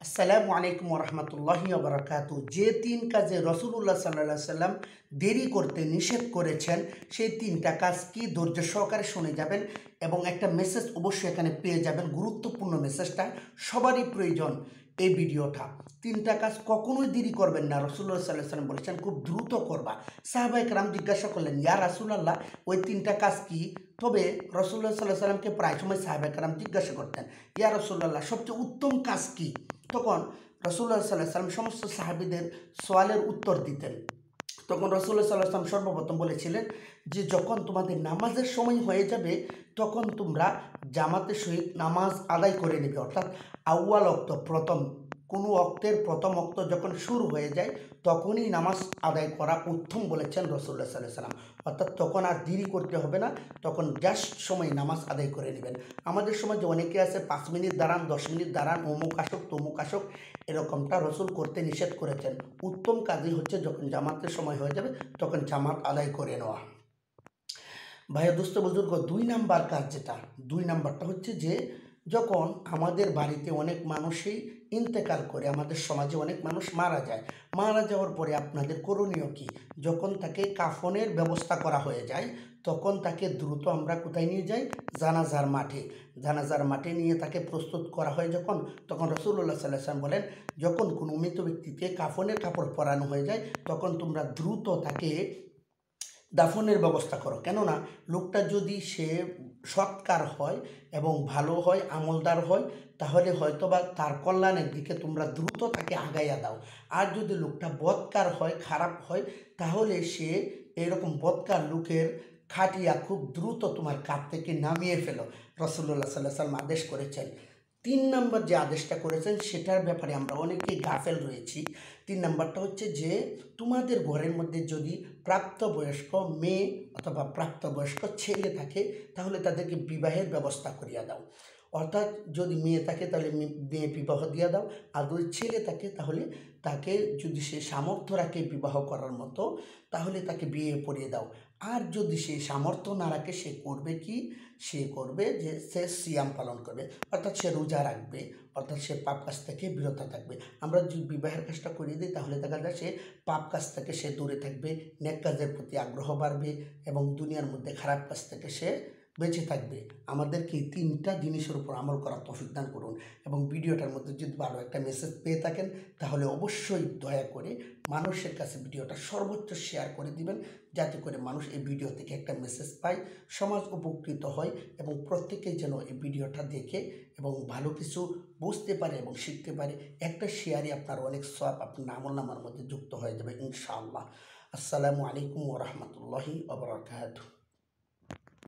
আসসালামু আলাইকুম ওরহমতুল্লাহি ওবরাকাতু। যে তিন কাজে রসুলুল্লাহ সাল্লাহ সাল্লাম দেরি করতে নিষেধ করেছেন সেই তিনটা কাজ কি ধৈর্য সহকারে শুনে যাবেন এবং একটা মেসেজ অবশ্যই এখানে পেয়ে যাবেন। গুরুত্বপূর্ণ মেসেজটা সবারই প্রয়োজন এই ভিডিওটা। তিনটা কাজ কখনোই দেরি করবেন না। রসুল্লাহ সাল্লাহ সাল্লাম বলেছেন খুব দ্রুত করবা। সাহাবায়ে কেরাম জিজ্ঞাসা করলেন, ইয়া রাসূলুল্লাহ, ওই তিনটা কাজ কি? তবে রসুল্লাহ সাল্লাহ সাল্লামকে প্রায় সময় সাহাবায়ে কেরাম জিজ্ঞাসা করতেন, ইয়া রাসূলুল্লাহ, সবচেয়ে উত্তম কাজ কি? তখন রসুল্লাহ সাল্লাহ সাল্লাম সমস্ত সাহাবীদের সওয়ালের উত্তর দিতেন। তখন রসুল্লাহ সাল্লাহ সাল্লাম সর্বপ্রথম বলেছিলেন যে যখন তোমাদের নামাজের সময় হয়ে যাবে তখন তোমরা জামাতের সহিত নামাজ আদায় করে নেবে। অর্থাৎ আউয়াল অক্ত, প্রথম কোনো অক্তের প্রথম অক্ত যখন শুরু হয়ে যায় তখনই নামাজ আদায় করা উত্তম বলেছেন রসুল্লাহ সাল্লাহ সাল্লাম। অর্থাৎ তখন আর দেরি করতে হবে না, তখন জাস্ট সময় নামাজ আদায় করে নেবেন। আমাদের সমাজে অনেকে আছে 5 মিনিট দাঁড়ান, 10 মিনিট দাঁড়ান, অমুক আসুক তমুক আসুক, এরকমটা রসুল করতে নিষেধ করেছেন। উত্তম কাজই হচ্ছে যখন জামাতের সময় হয়ে যাবে তখন জামাত আদায় করে নেওয়া। ভাইয়া দোস্ত বুজুর্গ, 2 নাম্বার কাজ যেটা, 2 নাম্বারটা হচ্ছে যে যখন আমাদের বাড়িতে অনেক মানুষই ইন্তেকাল করে, আমাদের সমাজে অনেক মানুষ মারা যায়, মারা যাওয়ার পরে আপনাদের করণীয় কি? যখন তাকে কাফনের ব্যবস্থা করা হয়ে যায় তখন তাকে দ্রুত আমরা কোথায় নিয়ে যাই? জানাজার মাঠে। জানাজার মাঠে নিয়ে তাকে প্রস্তুত করা হয় যখন, তখন রসুল্লাহ সাল্লাল্লাহু আলাইহি ওয়াসাল্লাম বলেন, যখন কোনো মৃত ব্যক্তিকে কাফনের কাপড় পরানো হয়ে যায় তখন তোমরা দ্রুত তাকে দাফনের ব্যবস্থা করো। কেননা লোকটা যদি সে সৎকার হয় এবং ভালো হয়, আমলদার হয়, তাহলে হয়তো বা তার কল্যাণের দিকে তোমরা দ্রুত তাকে আগাইয়া দাও। আর যদি লোকটা বদকার হয়, খারাপ হয়, তাহলে সে এরকম বদকার লোকের খাটিয়া খুব দ্রুত তোমার কাঁধ থেকে নামিয়ে ফেলো। রসুল্লাহ সাল্লাহ সাল্লাম আদেশ করেছেন। 3 নম্বর যে আদেশটা করেছেন সেটার ব্যাপারে আমরা অনেকেই গাফেল রয়েছি। 3 নাম্বারটা হচ্ছে যে তোমাদের ঘরের মধ্যে যদি প্রাপ্তবয়স্ক মেয়ে অথবা প্রাপ্তবয়স্ক ছেলে থাকে তাহলে তাদেরকে বিবাহের ব্যবস্থা করিয়া দাও। অর্থাৎ যদি মেয়ে থাকে তাহলে মেয়ে বিবাহ দিয়া দাও, আর যদি ছেলে থাকে তাহলে তাকে, যদি সে সামর্থ্য রাখে বিবাহ করার মতো, তাহলে তাকে বিয়ে পড়িয়ে দাও। আর যদি সে সামর্থ্য না রাখে সে করবে কি? সে করবে যে সে সিয়াম পালন করবে, অর্থাৎ সে রোজা রাখবে, অর্থাৎ সে পাপ কাজ থেকে বিরত থাকবে। আমরা যদি বিবাহের কাজটা করিয়ে দিই তাহলে দেখা যায় সে পাপ কাজ থেকে সে দূরে থাকবে, নেক কাজের প্রতি আগ্রহ বাড়বে এবং দুনিয়ার মধ্যে খারাপ কাজ থেকে সে বেঁচে থাকবে। আমাদেরকে এই 3টা জিনিসের উপর আমল করার তৌফিক দান করুন। এবং ভিডিওটার মধ্যে যদি ভালো একটা মেসেজ পেয়ে থাকেন তাহলে অবশ্যই দয়া করে মানুষের কাছে ভিডিওটা সর্বোচ্চ শেয়ার করে দিবেন, যাতে করে মানুষ এই ভিডিও থেকে একটা মেসেজ পায়, সমাজ উপকৃত হয় এবং প্রত্যেকেই যেন এই ভিডিওটা দেখে এবং ভালো কিছু বুঝতে পারে এবং শিখতে পারে। একটা শেয়ারই আপনার অনেক সওয়াব আপনার আমলনামার মধ্যে যুক্ত হয়ে যাবে ইনশাআল্লাহ। আসসালামু আলাইকুম ওয়া রাহমাতুল্লাহি ওয়া বারাকাতুহু।